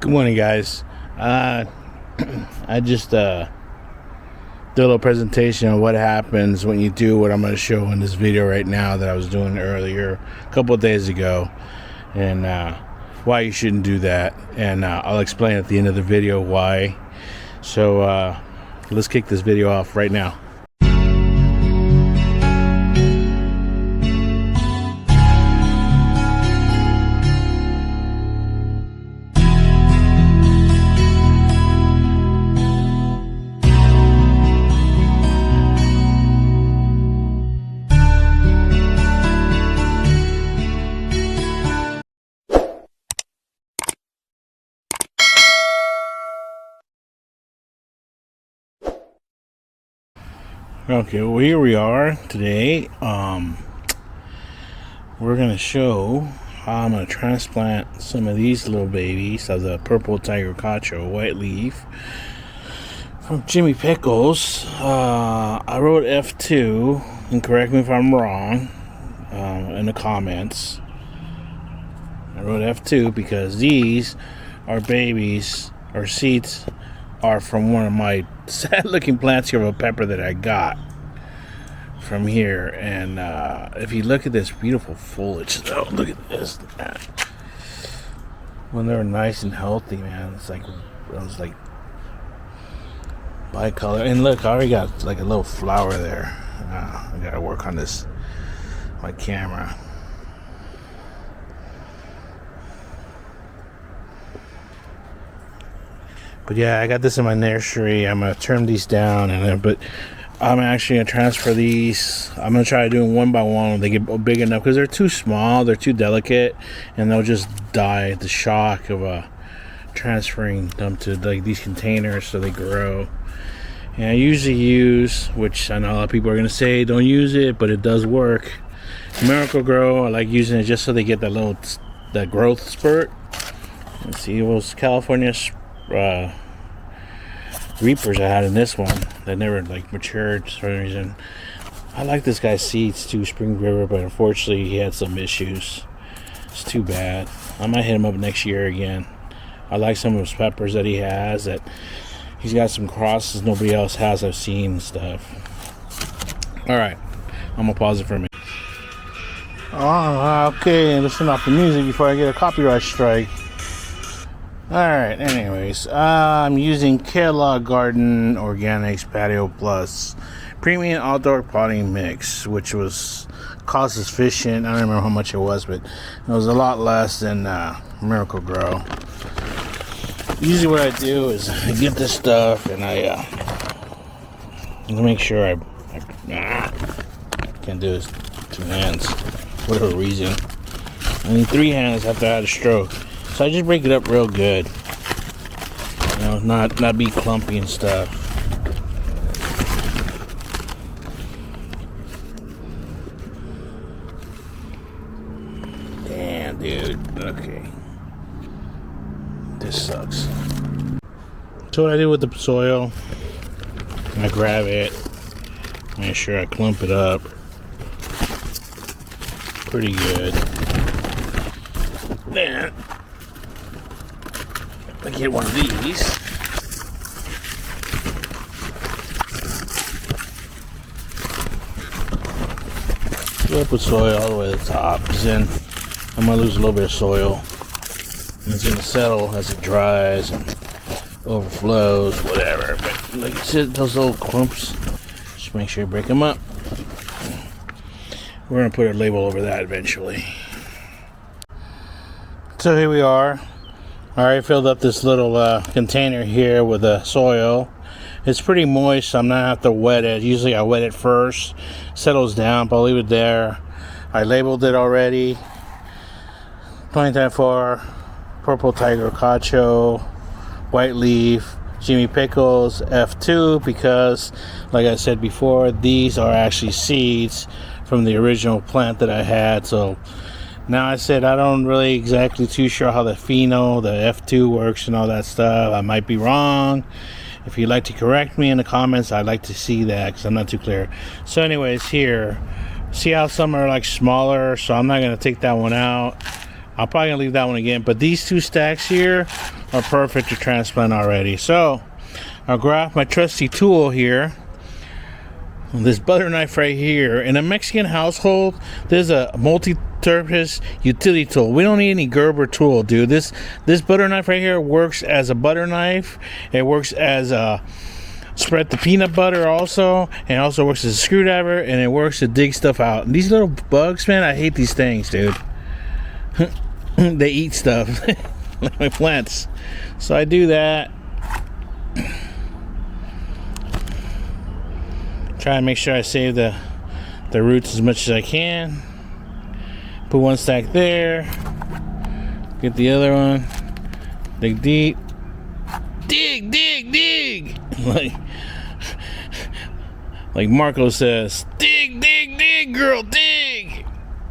Good morning, guys. I just did a little presentation on what happens when you do what I'm going to show in this video right now that I was doing earlier a couple of days ago, and why you shouldn't do that. And I'll explain at the end of the video why. So let's kick this video off right now. Okay, well, here we are today. We're gonna show how I'm gonna transplant some of these little babies of the purple tiger cacho white leaf from Jimmy Pickles. I wrote F2, and correct me if I'm wrong in the comments. I wrote F2 because these are babies or seeds are from one of my sad looking plants here of a pepper that I got from here. And if you look at this beautiful foliage, though, look at this, man. When they're nice and healthy, man, it's like bicolor. And look, I already got like a little flower there. I gotta work on this, my camera. But yeah, I got this in my nursery. I'm gonna trim these down, but I'm actually gonna transfer these. I'm gonna try to do them one by one when they get big enough, because they're too small, they're too delicate, and they'll just die at the shock of transferring them to like these containers so they grow. And I usually use, which I know a lot of people are gonna say don't use it, but it does work, Miracle Grow. I like using it just so they get that growth spurt. Let's see, it was California reapers I had in this one that never like matured for some reason. I like this guy's seeds too, Spring River, but unfortunately he had some issues. It's too bad. I might hit him up next year again. I like some of his peppers that he has, that he's got some crosses nobody else has I've seen and stuff. Alright, I'm gonna pause it for a minute. Okay, listen off the music before I get a copyright strike. Alright, anyways, I'm using Kellogg Garden Organics Patio Plus Premium Outdoor Potting Mix, which was cost efficient. I don't remember how much it was, but it was a lot less than Miracle Grow. Usually what I do is I get this stuff and I make sure I can't do this with 2 hands, for whatever reason. I need 3 hands after I had a stroke. So I just break it up real good, you know, not be clumpy and stuff. Damn, dude. Okay, this sucks. So what I do with the soil, I grab it, make sure I clump it up pretty good. Then I get one of these. Fill up with soil all the way to the top, because then I'm going to lose a little bit of soil. And it's going to settle as it dries and overflows, whatever. But like I said, those little clumps, just make sure you break them up. We're going to put a label over that eventually. So here we are. I already filled up this little container here with the soil. It's pretty moist, so I'm not have to wet it. Usually I wet it first, settles down, but I'll leave it there. I labeled it already. 2024 Purple Tiger Cacho White Leaf Jimmy Pickles F2, because like I said before, these are actually seeds from the original plant that I had. So now I said I don't really exactly too sure how the pheno, the F2 works and all that stuff. I might be wrong. If you'd like to correct me in the comments, I'd like to see that, because I'm not too clear. So anyways, here, see how some are like smaller, so I'm not going to take that one out. I'll probably gonna leave that one again. But these 2 stacks here are perfect to transplant already. So I'll grab my trusty tool here. This butter knife right here. In a Mexican household, there's a multi-purpose utility tool. We don't need any Gerber tool, dude. This butter knife right here works as a butter knife. It works as a spread the peanut butter also, and it also works as a screwdriver, and it works to dig stuff out. And these little bugs, man, I hate these things, dude. They eat stuff like my plants. So I do that. Try to make sure I save the roots as much as I can. Put 1 stack there. Get the other one. Dig deep. Dig, dig, dig! Like Marco says, dig, dig, dig, girl, dig!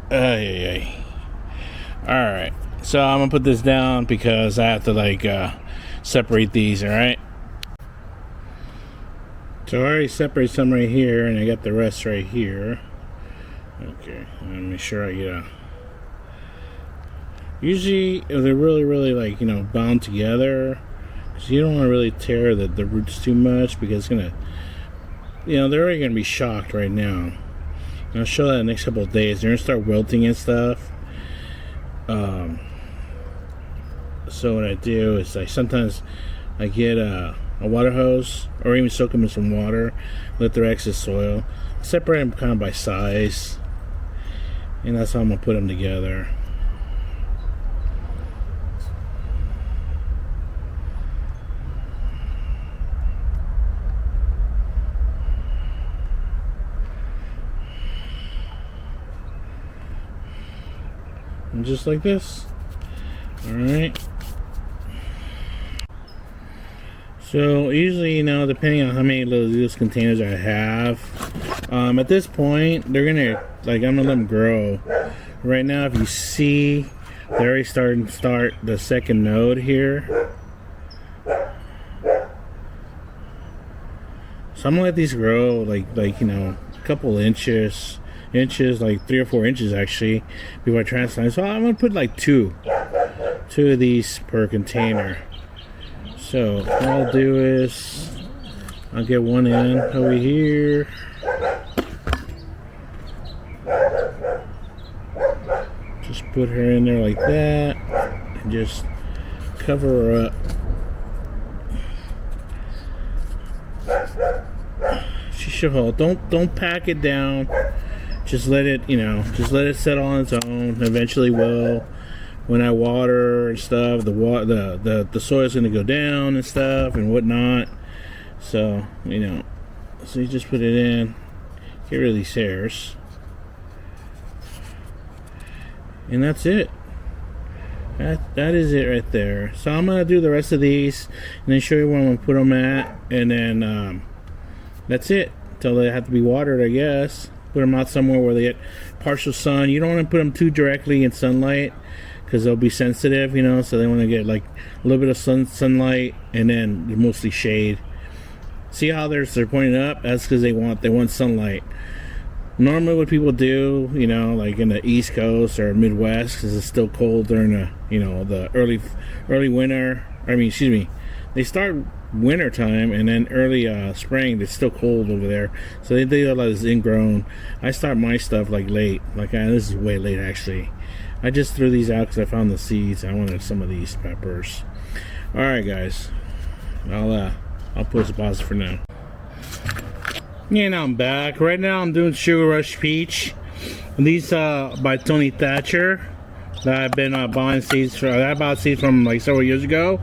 Ay. Alright, so I'm gonna put this down because I have to separate these, alright? So I already separated some right here, and I got the rest right here. Okay, let me make sure I get usually, if they're really bound together, because you don't want to really tear the roots too much, because it's gonna, they're already gonna be shocked right now. And I'll show that in the next couple of days. They're gonna start wilting and stuff. So what I do is sometimes I get a water hose, or even soak them in some water, let their excess soil, separate them kind of by size, and that's how I'm gonna put them together. And just like this. All right. So usually, depending on how many little containers I have, at this point, they're gonna, I'm gonna let them grow. Right now, if you see, they're already starting to start the second node here. So I'm gonna let these grow a couple inches, like 3 or 4 inches actually, before I transplant. So I'm gonna put two of these per container. So what I'll do is I'll get one in over here. Just put her in there like that and just cover her up. She should hold. Don't pack it down. Just let it, just let it settle on its own. Eventually will. When I water and stuff, the soil's gonna go down and stuff and whatnot. So so you just put it in, get rid of these hairs, and that's it. That is it right there. So I'm gonna do the rest of these and then show you where I'm gonna put them at, and then that's it until they have to be watered, I guess. Put them out somewhere where they get partial sun. You don't want to put them too directly in sunlight, because they'll be sensitive, so they want to get a little bit of sunlight, and then mostly shade. See how they're pointing up? That's because they want sunlight. Normally what people do, in the East Coast or Midwest, because it's still cold during the early winter. They start winter time, and then early spring, it's still cold over there, so they do a lot of this ingrown. I start my stuff late, this is way late actually. I just threw these out because I found the seeds. I wanted some of these peppers. All right, guys. I'll put a pause for now. Yeah, now I'm back. Right now I'm doing Sugar Rush Peach. These by Tony Thatcher that I've been buying seeds from. I bought seeds from several years ago.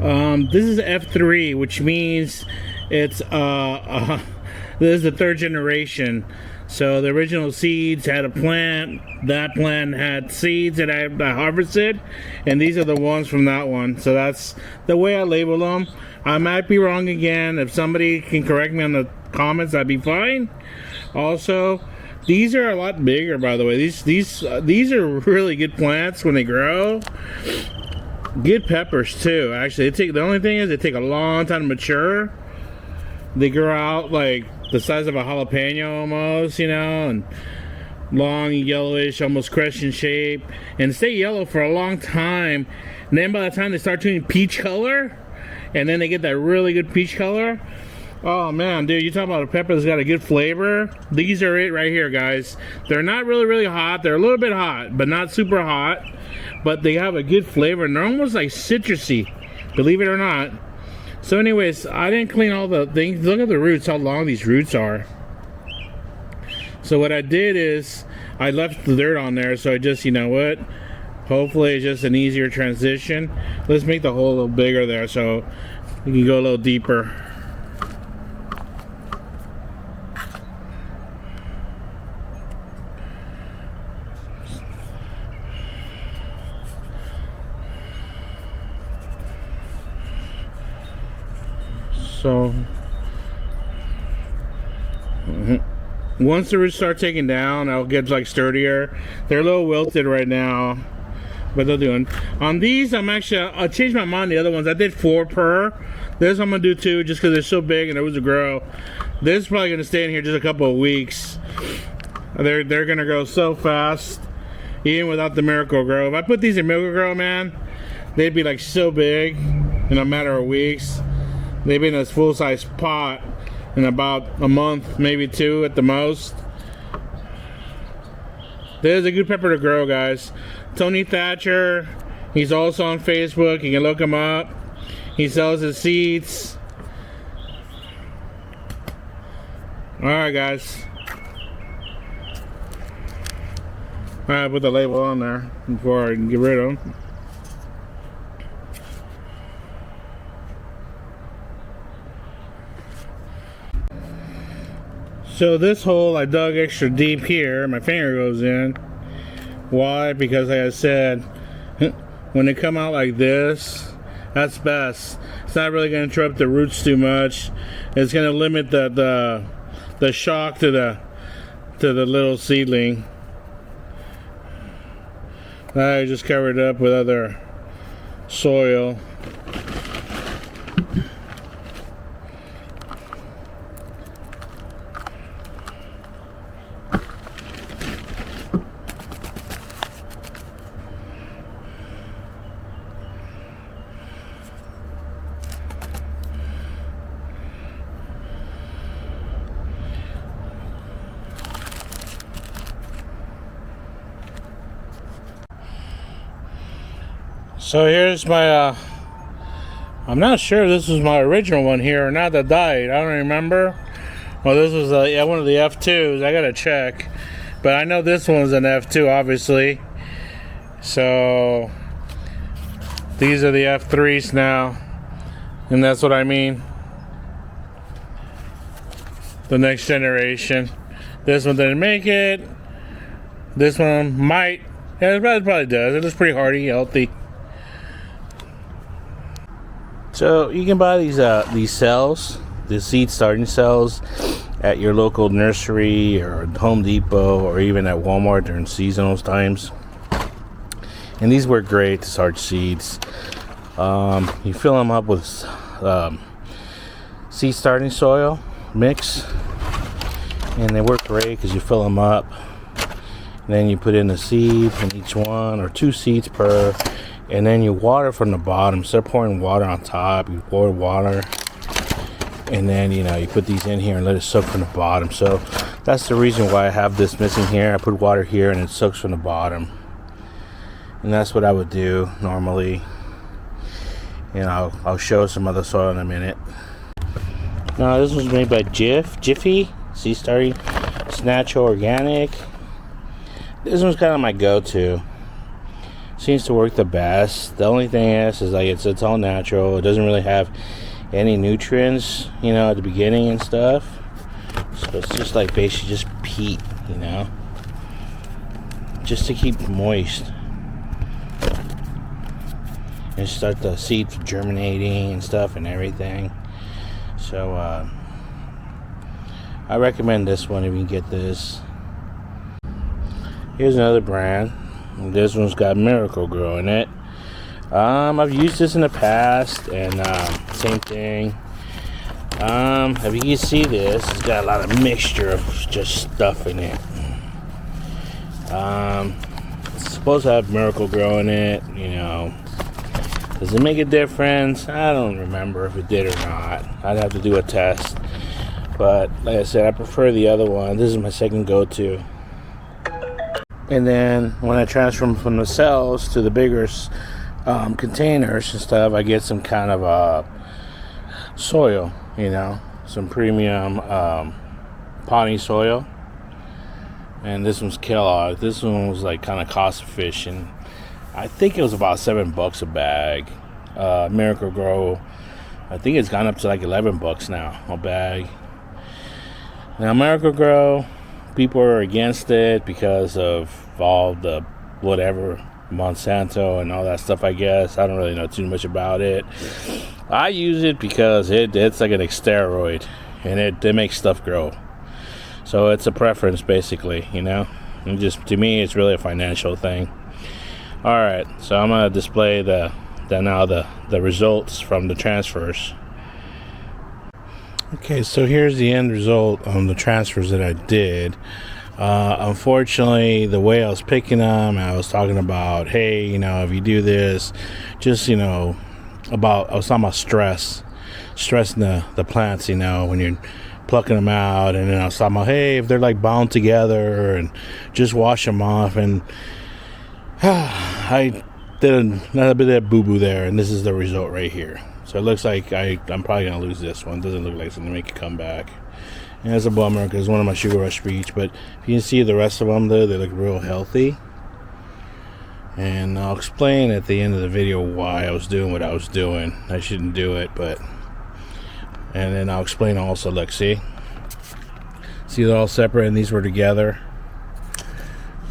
This is F3, which means it's this is the 3rd generation. So the original seeds had a plant. That plant had seeds that I harvested, and these are the ones from that one. So that's the way I label them. I might be wrong again. If somebody can correct me on the comments, that'd be fine. Also, these are a lot bigger, by the way. These are really good plants when they grow. Good peppers too. Actually, the only thing is they take a long time to mature. They grow out like the size of a jalapeno almost, and long, yellowish, almost crescent shape, and stay yellow for a long time. And then by the time they start turning peach color, and then they get that really good peach color, oh man, dude, you talking about a pepper that's got a good flavor? These are it right here, guys. They're not really hot. They're a little bit hot, but not super hot. But they have a good flavor, and they're almost like citrusy, believe it or not. So anyways, I didn't clean all the things. Look at the roots, how long these roots are. So what I did is I left the dirt on there, so I just, you know what, hopefully it's just an easier transition. Let's make the hole a little bigger there so we can go a little deeper. So once the roots start taking down, I'll get like sturdier. They're a little wilted right now, but they're doing. On these, I'll change my mind. The other ones, I did 4 per. This I'm gonna do 2 just because they're so big and they're to grow. This is probably gonna stay in here just a couple of weeks. They're gonna grow so fast, even without the Miracle-Gro. If I put these in Miracle-Gro, man, they'd be like so big in a matter of weeks. They've been in this full-size pot in about a month, maybe 2 at the most. There's a good pepper to grow, guys. Tony Thatcher, he's also on Facebook. You can look him up. He sells his seeds. Alright, guys. Alright, put the label on there before I can get rid of them. So this hole I dug extra deep here. My finger goes in. Why? Because like I said, when they come out like this, that's best. It's not really going to interrupt the roots too much. It's going to limit the shock to the little seedling. I just covered it up with other soil. So here's my, I'm not sure if this was my original one here or not that died. I don't remember. Well, this was yeah, one of the F2s. I gotta check. But I know this one's an F2, obviously. So these are the F3s now. And that's what I mean. The next generation. This one didn't make it. This one might. Yeah, it probably does. It looks pretty hardy, healthy. So you can buy these cells, the seed starting cells, at your local nursery or Home Depot or even at Walmart during seasonal times. And these work great to start seeds. You fill them up with seed starting soil mix, and they work great because you fill them up. And then you put in the seeds in each one, or 2 seeds per. And then you water from the bottom. Instead of pouring water on top, you pour water. And then, you know, you put these in here and let it soak from the bottom. So that's the reason why I have this missing here. I put water here and it soaks from the bottom. And that's what I would do normally. And I'll show some other soil in a minute. Now this was made by Jiffy Seed Starting. It's natural, organic. This one's kind of my go-to. Seems to work the best. The only thing is like it's all natural. It doesn't really have any nutrients, you know, at the beginning and stuff. So it's just like basically just peat, you know, just to keep moist and start the seeds germinating and stuff and everything. So I recommend this one if you can get this. Here's another brand. This one's got Miracle-Gro in it. I've used this in the past, and same thing. If you can see this, it's got a lot of mixture of just stuff in it. It's supposed to have Miracle Grow in it, you know. Does it make a difference? I don't remember if it did or not. I'd have to do a test. But like I said, I prefer the other one. This is my second go-to. And then when I transfer them from the cells to the bigger containers and stuff, I get some kind of soil, you know, some premium potting soil. And this one's Kellogg. This one was like kind of cost efficient. I think it was about $7 a bag. Miracle Grow, I think it's gone up to like $11 now a bag. Now Miracle Grow, people are against it because of all the whatever Monsanto and all that stuff. I guess I don't really know too much about it. I use it because it's like an steroid, and it makes stuff grow. So it's a preference, basically, you know. And just to me, it's really a financial thing. All right, so I'm gonna display the results from the transfers. Okay, so here's the end result on the transfers that I did. Unfortunately, the way I was picking them, I was talking about, hey, you know, if you do this, just, you know, I was talking about stressing the plants, you know, when you're plucking them out. And then I was talking about, hey, if they're like bound together, and just wash them off. And I did another bit of boo-boo there, and this is the result right here. So it looks like I'm probably going to lose this one. Doesn't look like it's going to make a comeback. And that's a bummer because it's one of my Sugar Rush breeds. But if you can see the rest of them, though, they look real healthy. And I'll explain at the end of the video why I was doing what I was doing. I shouldn't do it, but... And then I'll explain also, look, see they're all separate, and these were together.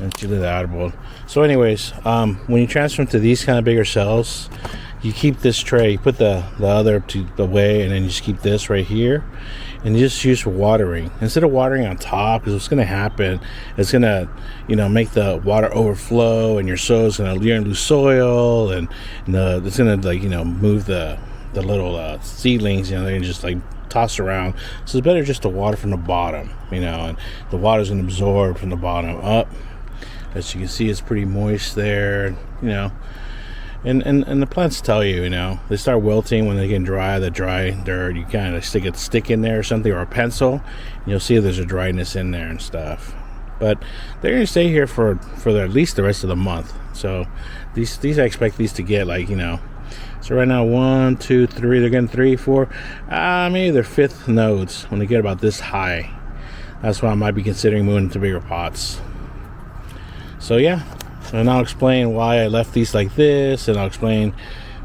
And she did out of both. So anyways, when you transfer them to these kind of bigger cells, you keep this tray, you put the other to the way, and then you just keep this right here, and you just use watering instead of watering on top, because what's going to happen, it's going to, you know, make the water overflow, and your soil's going to lose soil, and it's going to, like, you know, move the little seedlings, you know, they're just like tossed around. So it's better just to water from the bottom, you know, and the water's going to absorb from the bottom up. As you can see, it's pretty moist there, you know. And the plants tell you, you know, they start wilting when they get dry. The dry dirt, you kind of stick a stick in there or something, or a pencil, and you'll see there's a dryness in there and stuff. But they're going to stay here for at least the rest of the month. So these I expect these to get, like, you know. So right now, 1, 2, 3, they're getting 3, 4, maybe they're 5th nodes when they get about this high. That's why I might be considering moving to bigger pots. So yeah, and I'll explain why I left these like this, and I'll explain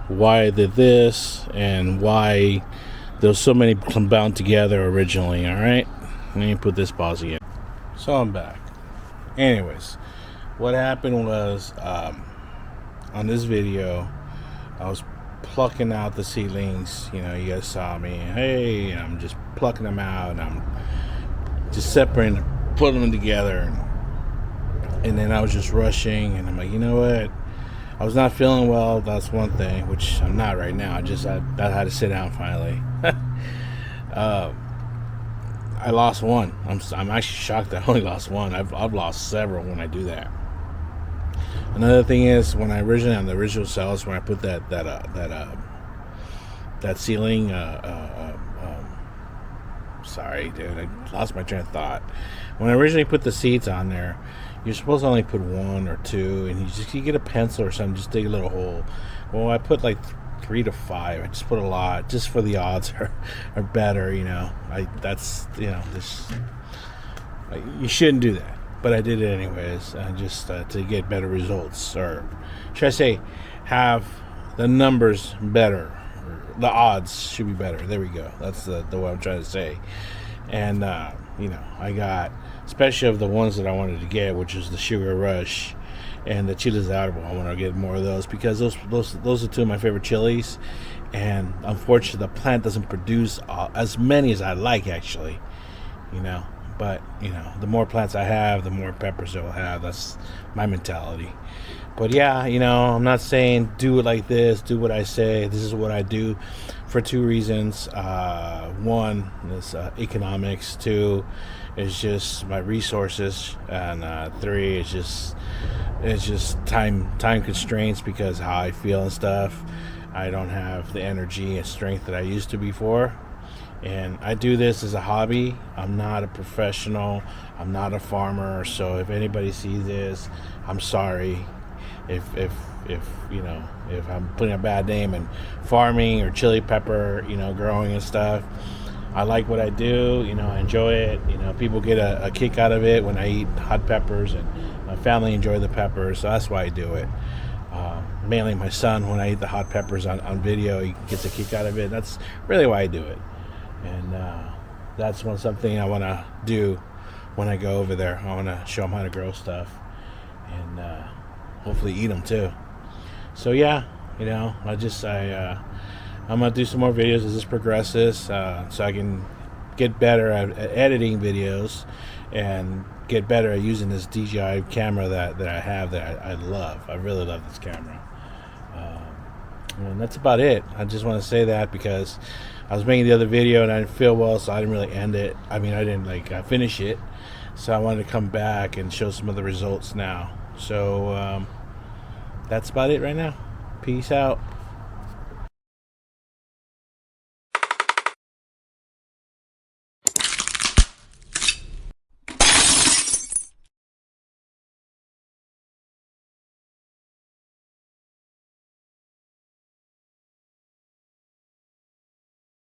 why I did this, and why there was so many bound together originally, alright? Let me put this pause again. So I'm back. Anyways, what happened was, on this video, I was plucking out the seedlings. You know, you guys saw me. Hey, I'm just plucking them out, and I'm just separating them, putting them together. And then I was just rushing, and I'm like, you know what? I was not feeling well. That's one thing, which I'm not right now. I had to sit down finally. I lost one. I'm actually shocked that I only lost one. I've lost several when I do that. Another thing is, when I originally, on the original cells, when I put that seedling, sorry, dude, I lost my train of thought. When I originally put the seeds on there, you're supposed to only put 1 or 2, and you get a pencil or something, just dig a little hole. Well, I put like 3 to 5. I just put a lot, just for the odds are better, you know. You shouldn't do that. But I did it anyways, just to get better results, or should I say, have the numbers better. The odds should be better. There we go. That's the what I'm trying to say. And you know, I got, especially of the ones that I wanted to get, which is the Sugar Rush and the Chiles Árbol. I want to get more of those because those are two of my favorite chilies. And unfortunately, the plant doesn't produce as many as I like, actually. You know. But, you know, the more plants I have, the more peppers I'll have. That's my mentality. But, yeah, you know, I'm not saying do it like this, do what I say. This is what I do. for two reasons. One is economics. Two is just my resources, and three is just time constraints because how I feel and stuff. I don't have the energy and strength that I used to before. And I do this as a hobby. I'm not a professional. I'm not a farmer. So if anybody sees this, I'm sorry. If if I'm putting a bad name in farming or chili pepper, growing and stuff. I like what I do. I enjoy it. People get a kick out of it when I eat hot peppers, and my family enjoy the peppers. So that's why I do it. Mainly my son, when I eat the hot peppers on video, he gets a kick out of it. That's really why I do it. And that's something I want to do when I go over there. I want to show them how to grow stuff, and hopefully eat them too. So yeah, I'm gonna do some more videos as this progresses, so I can get better at editing videos and get better at using this DJI camera that I have that I love. I really love this camera. And that's about it. I just want to say that because I was making the other video and I didn't feel well, so I didn't really end it. I mean, I didn't finish it. So I wanted to come back and show some of the results now. So that's about it right now. Peace out.